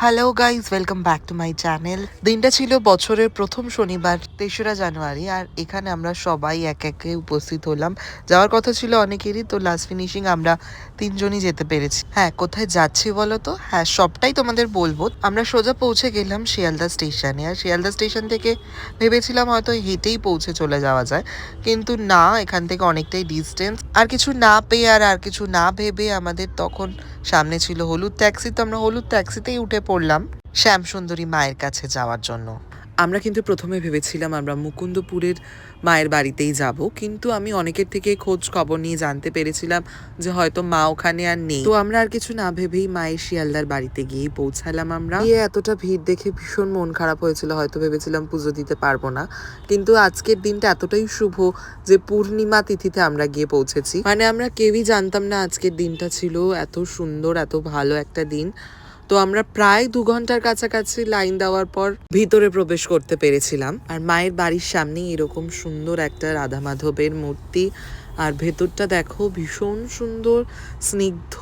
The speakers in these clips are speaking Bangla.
Hello guys, welcome back to my channel. দিনটা ছিল বছরের প্রথম শনিবার, ৩রা জানুয়ারি। আর এখানে আমরা সবাই এক একে উপস্থিত হলাম। যাওয়ার কথা ছিল অনেকেরই, তো লাস্ট ফিনিশিং আমরা 3জনই যেতে পেরেছি। হ্যাঁ, কোথায় যাচ্ছি বলো তো? হ্যাঁ, সবটাই তোমাদের বলবো। আমরা সোজা পৌঁছে গেলাম শিয়ালদা স্টেশনে। আর শিয়ালদা স্টেশন থেকে ভেবেছিলাম হয়তো হেঁটেই পৌঁছে চলে যাওয়া যায়, কিন্তু না, এখান থেকে অনেকটাই ডিস্টেন্স। আর কিছু না পেয়ে আর কিছু না ভেবে আমাদের তখন সামনে ছিল হলুদ ট্যাক্সি, তো আমরা হলুদ ট্যাক্সিতেই উঠে পড়লাম শ্যামসুন্দরী মায়ের কাছে যাওয়ার জন্য। আমরা কিন্তু প্রথমে ভেবেছিলাম আমরা মুকুন্দপুরের মায়ের বাড়িতেই যাব, কিন্তু আমি অনেকের থেকে খোঁজ খবর নিয়ে জানতে পেরেছিলাম যে হয়তো মা ওখানে আর নেই। তো আমরা আর কিছু না ভেবেই মায়ের শিয়ালদার বাড়িতে গিয়েই পৌঁছালাম। আমরা গিয়ে এতটা ভিড় দেখে ভীষণ মন খারাপ হয়েছিল, হয়তো ভেবেছিলাম পুজো দিতে পারবো না, কিন্তু আজকের দিনটা এতটাই শুভ যে পূর্ণিমা তিথিতে আমরা গিয়ে পৌঁছেছি। মানে আমরা কেউই জানতাম না আজকের দিনটা ছিল এত সুন্দর, এত ভালো একটা দিন। তো আমরা প্রায় 2 ঘন্টার কাছাকাছি লাইন দেওয়ার পর ভিতরে প্রবেশ করতে পেরেছিলাম। আর মায়ের বাড়ির সামনেই এরকম সুন্দর একটা রাধা মাধবের মূর্তি, আর ভেতরটা দেখো ভীষণ সুন্দর, স্নিগ্ধ,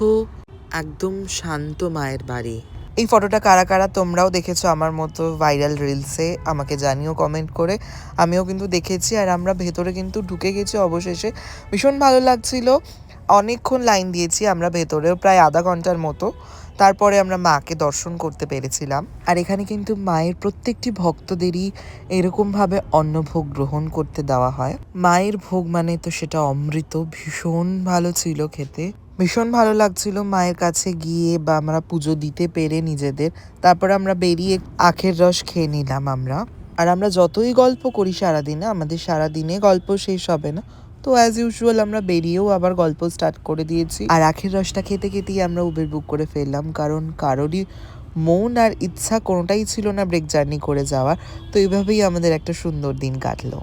একদম শান্ত মায়ের বাড়ি। এই ফটোটা কারা কারা তোমরাও দেখেছো আমার মতো ভাইরাল রিলসে আমাকে জানিও কমেন্ট করে। আমিও কিন্তু দেখেছি। আর আমরা ভেতরে কিন্তু ঢুকে গেছি অবশেষে, ভীষণ ভালো লাগছিল। অনেকক্ষণ লাইন দিয়েছি আমরা ভেতরেও, প্রায় আধা ঘন্টার মতো। তারপরে আমরা মাকে দর্শন করতে পেরেছিলাম। আর এখানে কিন্তু মায়ের প্রত্যেকটি ভক্তদেরই এরকমভাবে অন্নভোগ গ্রহণ করতে দেওয়া হয়। মায়ের ভোগ মানে তো সেটা অমৃত, ভীষণ ভালো ছিল খেতে, ভীষণ ভালো লাগছিল মায়ের কাছে গিয়ে বা আমরা পুজো দিতে পেরে নিজেদের। তারপরে আমরা বেরিয়ে আখের রস খেয়ে নিলাম আমরা। আর আমরা যতই গল্প করি সারাদিনে, আমাদের সারাদিনে গল্প শেষ হবে না, তো অ্যাজ ইউজুয়াল আমরা বেরিয়েও আবার গল্প স্টার্ট করে দিয়েছি। আর আখের রসটা খেতে খেতেই আমরা উবের বুক করে ফেললাম, কারণ কারোরই মন আর ইচ্ছা কোনোটাই ছিল না ব্রেক জার্নি করে যাওয়ার। তো এইভাবেই আমাদের একটা সুন্দর দিন কাটলো।